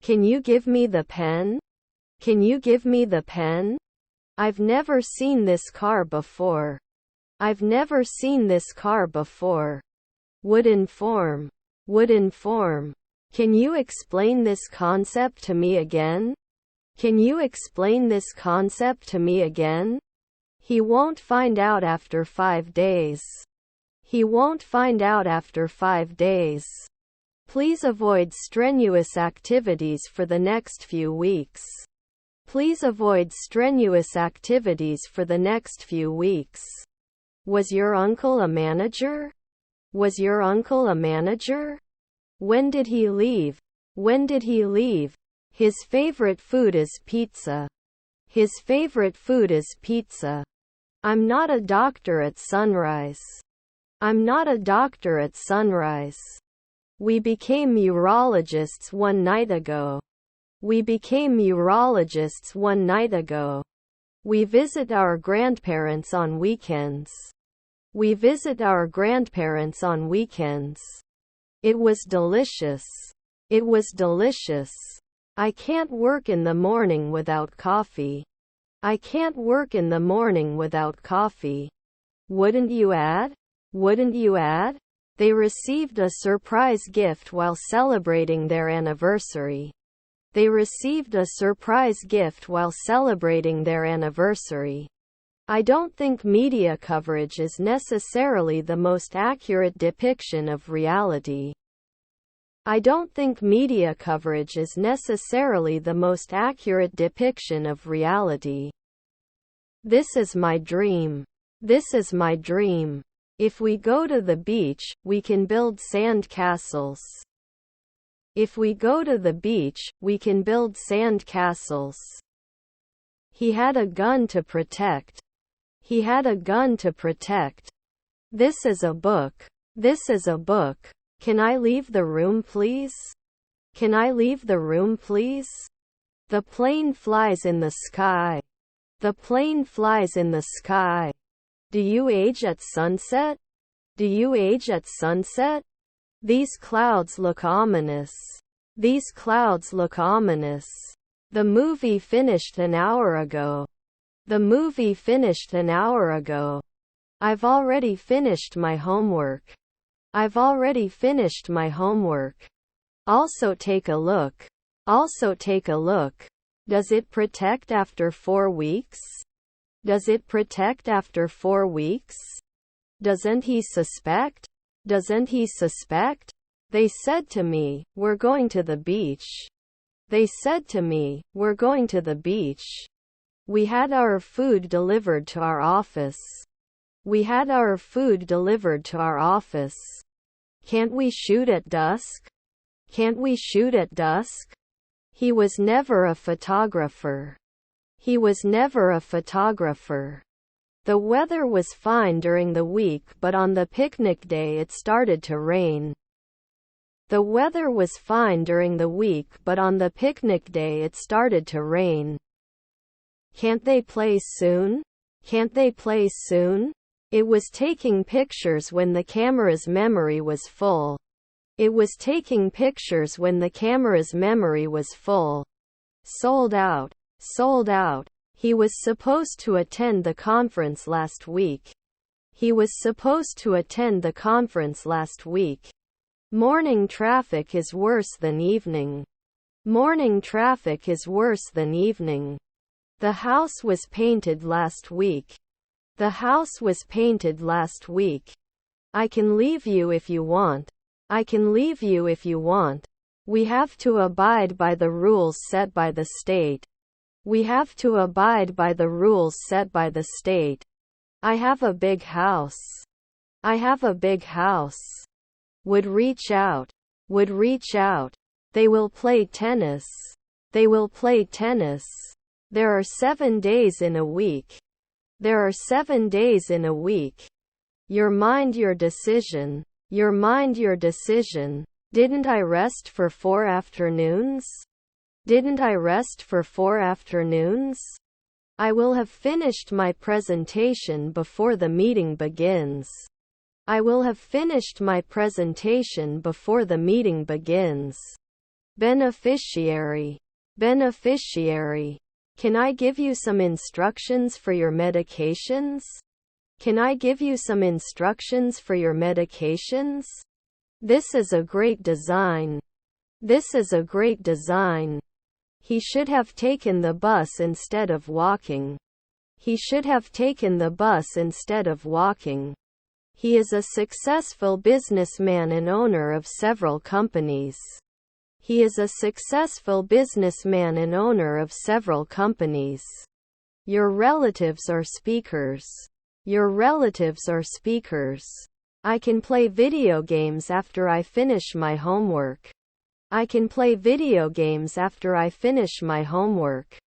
Can you give me the pen? Can you give me the pen? I've never seen this car before. I've never seen this car before. Would inform. Would inform. Can you explain this concept to me again? Can you explain this concept to me again? He won't find out after 5 days. He won't find out after 5 days. Please avoid strenuous activities for the next few weeks. Please avoid strenuous activities for the next few weeks. Was your uncle a manager? Was your uncle a manager? When did he leave? When did he leave? His favorite food is pizza. His favorite food is pizza. I'm not a doctor at sunrise. I'm not a doctor at sunrise. We became urologists one night ago. We became urologists one night ago. We visit our grandparents on weekends. We visit our grandparents on weekends. It was delicious. It was delicious. I can't work in the morning without coffee. I can't work in the morning without coffee. Wouldn't you add? Wouldn't you add? They received a surprise gift while celebrating their anniversary. They received a surprise gift while celebrating their anniversary. I don't think media coverage is necessarily the most accurate depiction of reality. I don't think media coverage is necessarily the most accurate depiction of reality. This is my dream. This is my dream. If we go to the beach, we can build sand castles. If we go to the beach, we can build sand castles. He had a gun to protect. He had a gun to protect. This is a book. This is a book. Can I leave the room, please? Can I leave the room, please? The plane flies in the sky. The plane flies in the sky. Do you age at sunset? Do you age at sunset? These clouds look ominous. These clouds look ominous. The movie finished an hour ago. The movie finished an hour ago. I've already finished my homework. I've already finished my homework. Also take a look. Also take a look. Does it protect after 4 weeks? Does it protect after 4 weeks? Doesn't he suspect? Doesn't he suspect? They said to me, we're going to the beach. They said to me, we're going to the beach. We had our food delivered to our office. We had our food delivered to our office. Can't we shoot at dusk? Can't we shoot at dusk? He was never a photographer. He was never a photographer. The weather was fine during the week, but on the picnic day it started to rain. The weather was fine during the week, but on the picnic day it started to rain. Can't they play soon? Can't they play soon? It was taking pictures when the camera's memory was full. It was taking pictures when the camera's memory was full. Sold out. Sold out. He was supposed to attend the conference last week. He was supposed to attend the conference last week. Morning traffic is worse than evening. Morning traffic is worse than evening. The house was painted last week. The house was painted last week. I can leave you if you want. I can leave you if you want. We have to abide by the rules set by the state. We have to abide by the rules set by the state. I have a big house. I have a big house. Would reach out. Would reach out. They will play tennis. They will play tennis. There are 7 days in a week. There are 7 days in a week. Your mind, your decision. Your mind, your decision. Didn't I rest for 4 afternoons? Didn't I rest for 4 afternoons? I will have finished my presentation before the meeting begins. I will have finished my presentation before the meeting begins. beneficiary, beneficiary. Can I give you some instructions for your medications? Can I give you some instructions for your medications? This is a great design. This is a great design. He should have taken the bus instead of walking. He should have taken the bus instead of walking. He is a successful businessman and owner of several companies. He is a successful businessman and owner of several companies. Your relatives are speakers. Your relatives are speakers. I can play video games after I finish my homework. I can play video games after I finish my homework.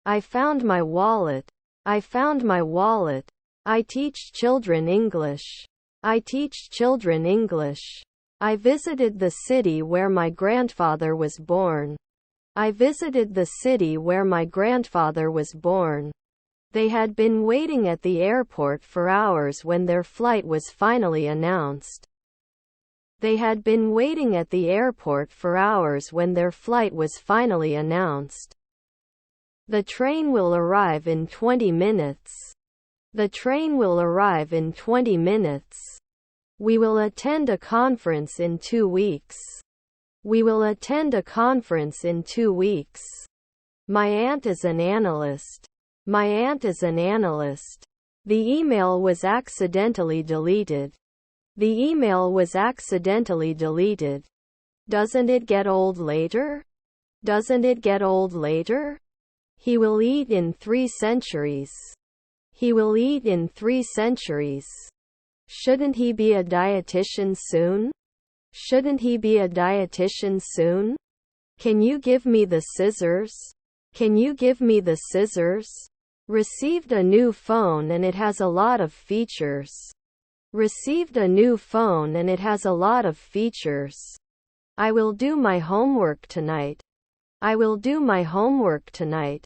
I found my wallet. I found my wallet. I teach children English. I teach children English. I visited the city where my grandfather was born. I visited the city where my grandfather was born. They had been waiting at the airport for hours when their flight was finally announced. They had been waiting at the airport for hours when their flight was finally announced. The train will arrive in 20 minutes. The train will arrive in 20 minutes. We will attend a conference in 2 weeks. We will attend a conference in 2 weeks. My aunt is an analyst. My aunt is an analyst. The email was accidentally deleted. The email was accidentally deleted. Doesn't it get old later? Doesn't it get old later? He will eat in 3 centuries. He will eat in 3 centuries. Shouldn't he be a dietitian soon? Shouldn't he be a dietitian soon? Can you give me the scissors? Can you give me the scissors? Received a new phone and it has a lot of features. Received a new phone and it has a lot of features. I will do my homework tonight. I will do my homework tonight.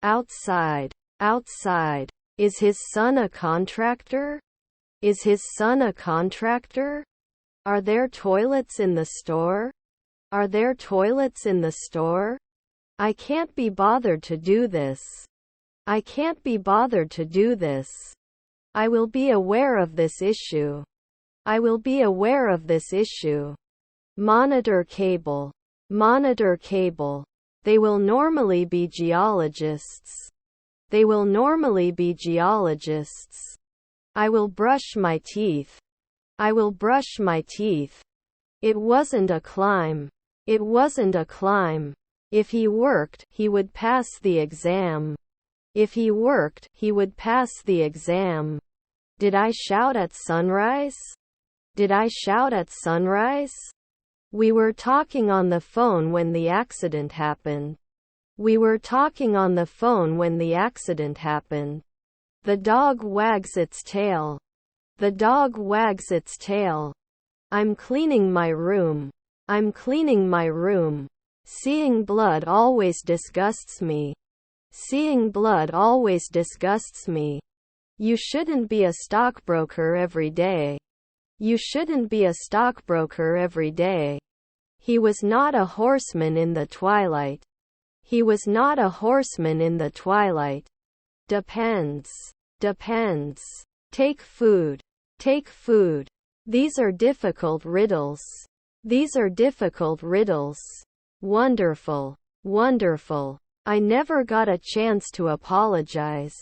Outside. Outside. Is his son a contractor? Is his son a contractor? Are there toilets in the store? Are there toilets in the store? I can't be bothered to do this. I can't be bothered to do this. I will be aware of this issue. I will be aware of this issue. Monitor cable. Monitor cable. They will normally be geologists. They will normally be geologists. I will brush my teeth. I will brush my teeth. It wasn't a climb. It wasn't a climb. If he worked, he would pass the exam. If he worked, he would pass the exam. Did I shout at sunrise? Did I shout at sunrise? We were talking on the phone when the accident happened. We were talking on the phone when the accident happened. The dog wags its tail. The dog wags its tail. I'm cleaning my room. I'm cleaning my room. Seeing blood always disgusts me. Seeing blood always disgusts me. You shouldn't be a stockbroker every day. You shouldn't be a stockbroker every day. He was not a horseman in the twilight. He was not a horseman in the twilight. Depends. Depends. Take food. Take food. These are difficult riddles. These are difficult riddles. Wonderful. Wonderful. I never got a chance to apologize.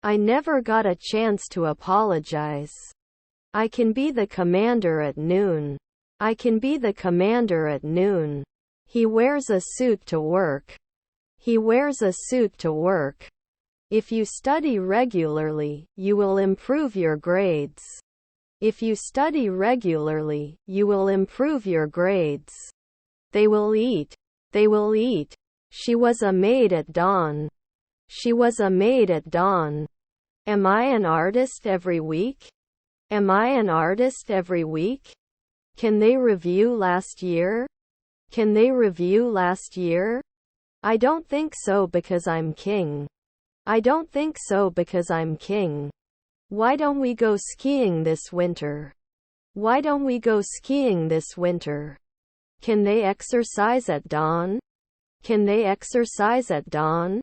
I never got a chance to apologize. I can be the commander at noon. I can be the commander at noon. He wears a suit to work. He wears a suit to work. If you study regularly, you will improve your grades. If you study regularly, you will improve your grades. They will eat. They will eat. She was a maid at dawn. She was a maid at dawn. Am I an artist every week? Am I an artist every week? Can they review last year? Can they review last year? I don't think so because I'm king. I don't think so because I'm king. Why don't we go skiing this winter? Why don't we go skiing this winter? Can they exercise at dawn? Can they exercise at dawn?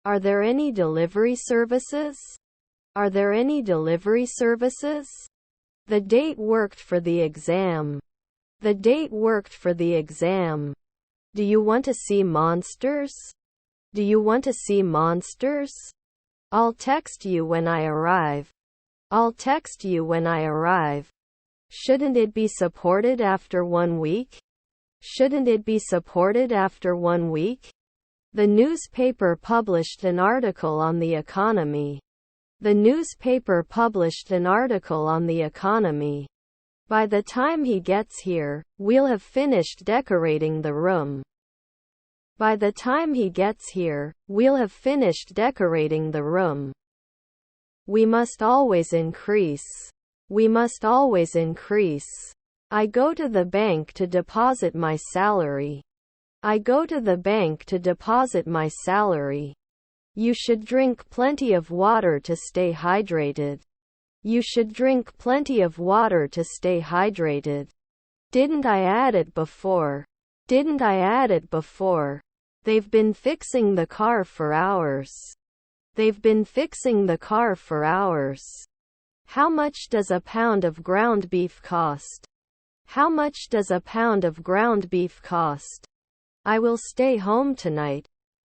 Are there any delivery services? Are there any delivery services? The date worked for the exam. The date worked for the exam. Do you want to see monsters? Do you want to see monsters? I'll text you when I arrive. I'll text you when I arrive. Shouldn't it be supported after 1 week? Shouldn't it be supported after 1 week? The newspaper published an article on the economy. The newspaper published an article on the economy. By the time he gets here, we'll have finished decorating the room. By the time he gets here, we'll have finished decorating the room. We must always increase. We must always increase. I go to the bank to deposit my salary. I go to the bank to deposit my salary. You should drink plenty of water to stay hydrated. You should drink plenty of water to stay hydrated. Didn't I add it before? Didn't I add it before? They've been fixing the car for hours. They've been fixing the car for hours. How much does a pound of ground beef cost? How much does a pound of ground beef cost? I will stay home tonight.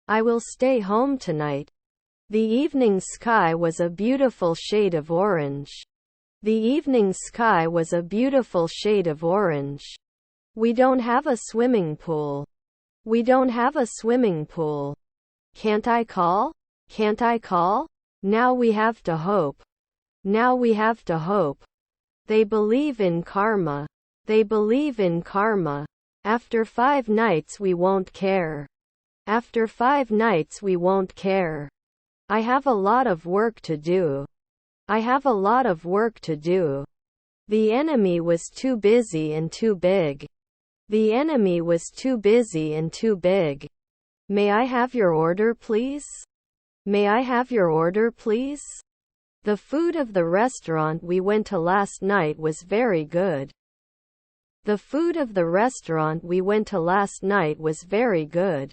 I will stay home tonight. The evening sky was a beautiful shade of orange. The evening sky was a beautiful shade of orange. We don't have a swimming pool. We don't have a swimming pool. Can't I call? Can't I call? Now we have to hope. Now we have to hope. They believe in karma. They believe in karma. After 5 nights we won't care. After 5 nights we won't care. I have a lot of work to do. I have a lot of work to do. The enemy was too busy and too big. The enemy was too busy and too big. May I have your order, please? May I have your order, please? The food of the restaurant we went to last night was very good. The food of the restaurant we went to last night was very good.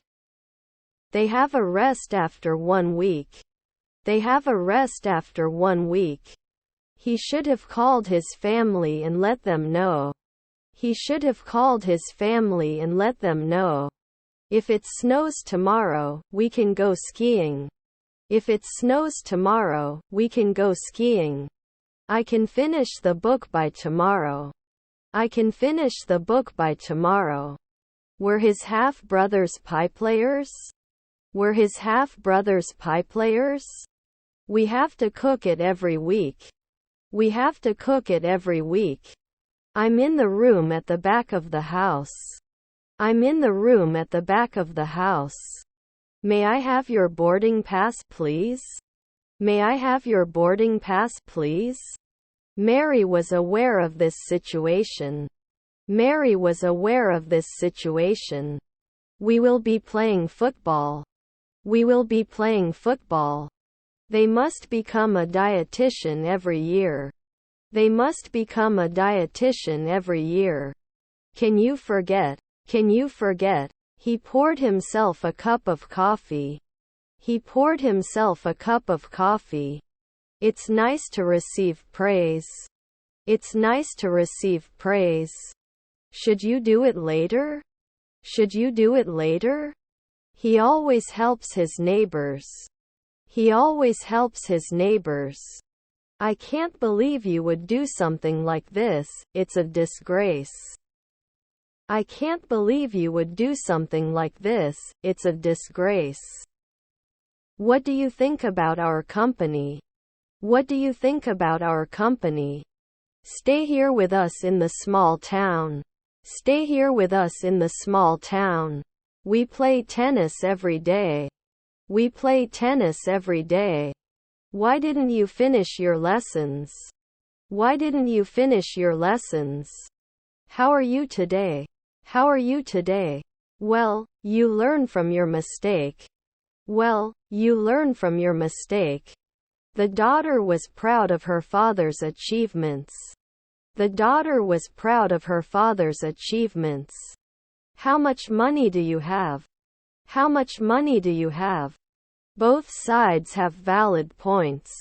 They have a rest after 1 week. They have a rest after 1 week. He should have called his family and let them know. He should have called his family and let them know. If it snows tomorrow, we can go skiing. If it snows tomorrow, we can go skiing. I can finish the book by tomorrow. I can finish the book by tomorrow. Were his half-brothers pie players? Were his half-brothers pie players? We have to cook it every week. We have to cook it every week. I'm in the room at the back of the house. I'm in the room at the back of the house. May I have your boarding pass, please? May I have your boarding pass, please? Mary was aware of this situation. Mary was aware of this situation. We will be playing football. We will be playing football. They must become a dietitian every year. They must become a dietitian every year. Can you forget? Can you forget? He poured himself a cup of coffee. He poured himself a cup of coffee. It's nice to receive praise. It's nice to receive praise. Should you do it later? Should you do it later? He always helps his neighbors. He always helps his neighbors. I can't believe you would do something like this, it's a disgrace. I can't believe you would do something like this, it's a disgrace. What do you think about our company? What do you think about our company? Stay here with us in the small town. Stay here with us in the small town. We play tennis every day. We play tennis every day. Why didn't you finish your lessons? Why didn't you finish your lessons? How are you today? How are you today? Well, you learn from your mistake. Well, you learn from your mistake. The daughter was proud of her father's achievements. The daughter was proud of her father's achievements. How much money do you have? How much money do you have? Both sides have valid points.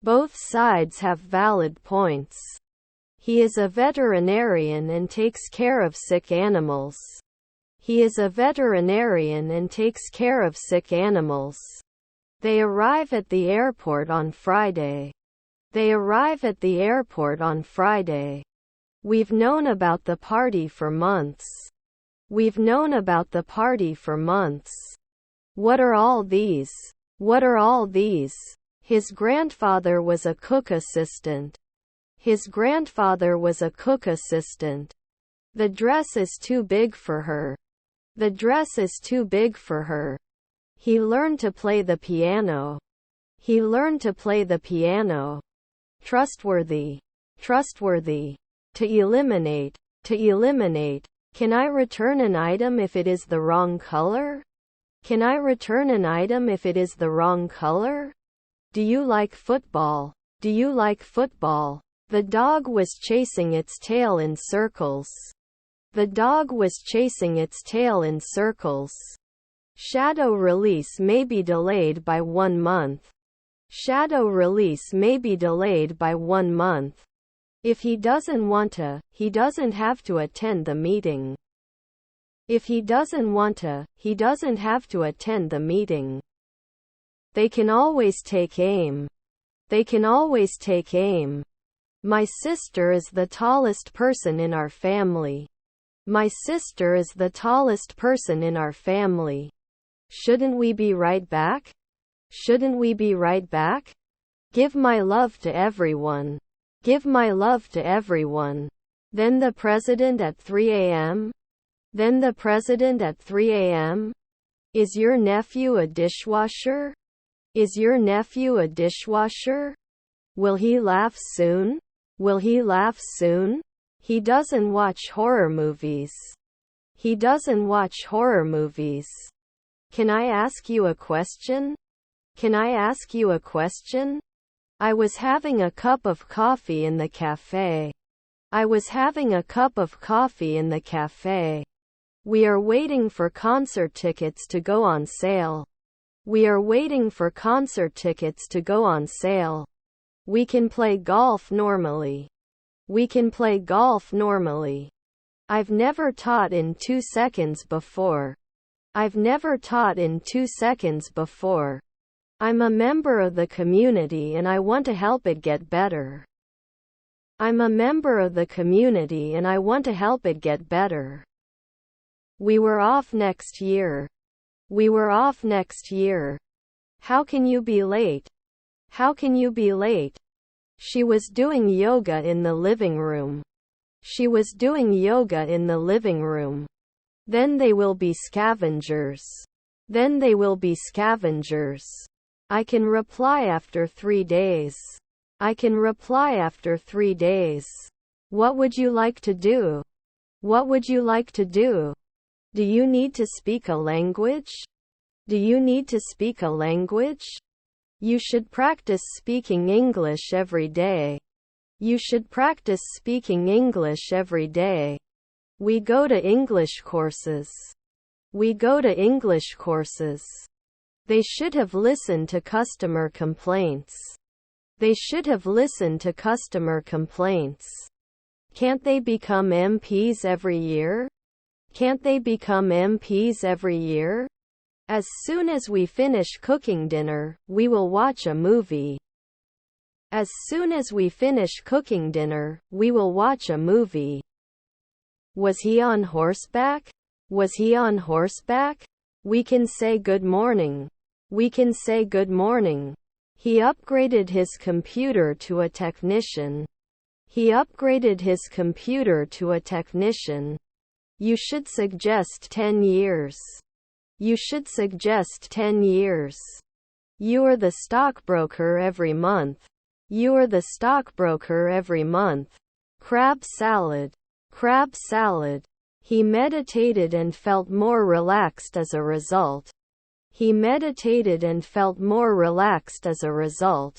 Both sides have valid points. He is a veterinarian and takes care of sick animals. He is a veterinarian and takes care of sick animals. They arrive at the airport on Friday. They arrive at the airport on Friday. We've known about the party for months. We've known about the party for months. What are all these? What are all these? His grandfather was a cook assistant. His grandfather was a cook assistant. The dress is too big for her. The dress is too big for her. He learned to play the piano. He learned to play the piano. Trustworthy. Trustworthy. To eliminate. To eliminate. Can I return an item if it is the wrong color? Can I return an item if it is the wrong color? Do you like football? Do you like football? The dog was chasing its tail in circles. The dog was chasing its tail in circles. Shadow release may be delayed by 1 month. Shadow release may be delayed by 1 month. If he doesn't want to, he doesn't have to attend the meeting. If he doesn't want to, he doesn't have to attend the meeting. They can always take aim. They can always take aim. My sister is the tallest person in our family. My sister is the tallest person in our family. Shouldn't we be right back? Shouldn't we be right back? Give my love to everyone. Give my love to everyone. Then the president at 3 a.m.? Then the president at 3 a.m.? Is your nephew a dishwasher? Is your nephew a dishwasher? Will he laugh soon? Will he laugh soon? He doesn't watch horror movies. He doesn't watch horror movies. Can I ask you a question? Can I ask you a question? I was having a cup of coffee in the cafe. I was having a cup of coffee in the cafe. We are waiting for concert tickets to go on sale. We are waiting for concert tickets to go on sale. We can play golf normally. We can play golf normally. I've never taught in 2 seconds before. I've never taught in 2 seconds before. I'm a member of the community and I want to help it get better. I'm a member of the community and I want to help it get better. We were off next year. We were off next year. How can you be late? How can you be late? She was doing yoga in the living room. She was doing yoga in the living room. Then they will be scavengers. Then they will be scavengers. I can reply after 3 days. I can reply after 3 days. What would you like to do? What would you like to do? Do you need to speak a language? Do you need to speak a language? You should practice speaking English every day. You should practice speaking English every day. We go to English courses. We go to English courses. They should have listened to customer complaints. They should have listened to customer complaints. Can't they become MPs every year? Can't they become MPs every year? As soon as we finish cooking dinner, we will watch a movie. As soon as we finish cooking dinner, we will watch a movie. Was he on horseback? Was he on horseback? We can say good morning. We can say good morning. He upgraded his computer to a technician. He upgraded his computer to a technician. You should suggest 10 years. You should suggest 10 years. You are the stockbroker every month. You are the stockbroker every month. Crab salad. Crab salad. He meditated and felt more relaxed as a result. He meditated and felt more relaxed as a result.